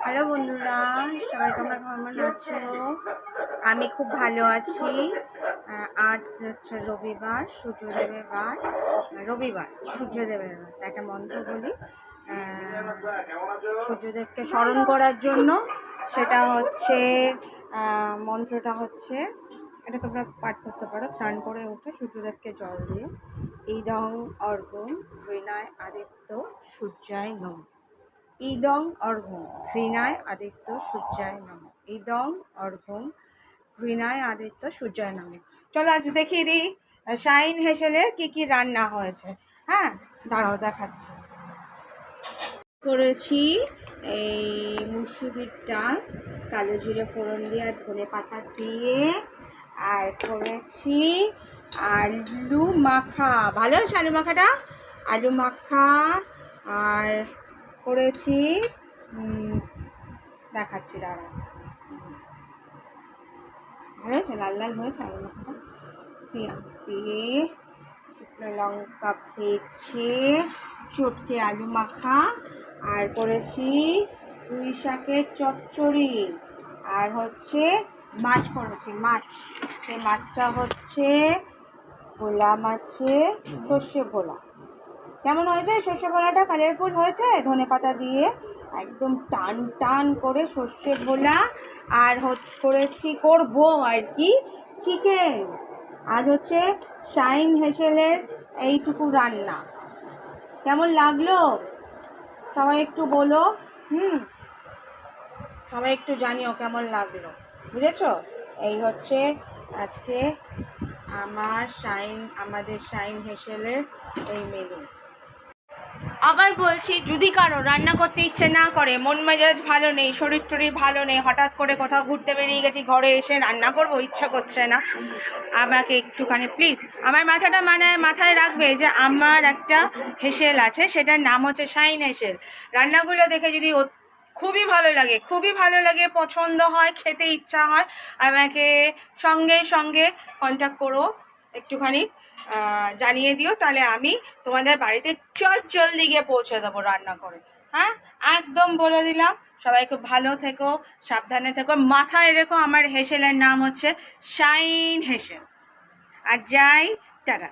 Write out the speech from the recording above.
Hello বন্ধুরা, সবাই তোমরা কেমন আছো? আমি খুব ভালো আছি। আজ হচ্ছে রবিবার, সূর্যদেবের বার। রবিবার সূর্যদেবের বার, একটা মন্ত্র বলি সূর্যদেবকে স্মরণ করার জন্য। সেটা হচ্ছে মন্ত্রটা হচ্ছে, এটা তোমরা পাঠ করতে পারো স্নান করে উঠে সূর্যদেবকে জল দিয়ে। ইদং অর্ঘ্যং ঋণায় আদিত্য সূর্যায় নমঃ। ইদং অর্ঘ্যং ঘৃণায় আদিত্য সূর্যায় নমঃ। ইদং অর্ঘ্যং ঘৃণায় আদিত্য সূর্যায় নমঃ। চলো আজ দেখিয়ে দিই শাইন হেসেলের কি কি রান্না হয়েছে। হ্যাঁ, দাঁড়াও দেখাচ্ছি। করেছি এই মুসুরির ডাল, কালো জিরে ফোড়ন দিয়ে আর ধনে পাতা দিয়ে, আর করেছি আলু মাখা। ভালো আছে আলু মাখাটা? আলু মাখা। আর করেছি দেখাচ্ছি, দাঁড়া, হয়েছে লাল লাল হয়েছে আলু মাখাটা। পেঁয়াজ দিয়ে, শুকনো লঙ্কা ভেজে, চটকে আলু মাখা। আর করেছি পুঁই শাকের চচ্চড়ি। আর হচ্ছে মাছ করেছি, মাছ। সেই মাছটা হচ্ছে ভোলা মাছের সর্ষে ভোলা। কেমন হয়েছে সর্ষে ভোলাটা? কালারফুল হয়েছে, ধনে পাতা দিয়ে একদম টান টান করে সর্ষে ভোলা। আর করবো আর কি চিকেন। আজ হচ্ছে শাইন হেসেলের এইটুকু রান্না। কেমন লাগলো সবাই একটু বলো। সবাই একটু জানিও কেমন লাগলো, বুঝেছো? এই হচ্ছে আজকে আমাদের শাইন হেসেলের এই মেনু। আবার বলছি, যদি কারো রান্না করতে ইচ্ছে না করে, মন মেজাজ ভালো নেই, শরীর টরীর ভালো নেই, হঠাৎ করে কোথাও ঘুরতে বেরিয়ে গেছি, ঘরে এসে রান্না করবো ইচ্ছা করছে না, আমাকে একটুখানি প্লিজ আমার মাথায় রাখবে যে আমার একটা হেসেল আছে, সেটার নাম হচ্ছে শাইন হেসেল। রান্নাগুলো দেখে যদি খুবই ভালো লাগে, পছন্দ হয়, খেতে ইচ্ছা হয়, আমাকে সঙ্গে সঙ্গে কন্ট্যাক্ট করো, একটুখানি জানিয়ে দিও, তাহলে আমি তোমাদের বাড়িতে জলদি গিয়ে পৌঁছে দেবো রান্না করে। হ্যাঁ, একদম বলে দিলাম। সবাই খুব ভালো থেকো, সাবধানে থেকো, মাথায় রেখো আমার হেসেলের নাম হচ্ছে শাইন হেসেল। আর যাই, টাটা।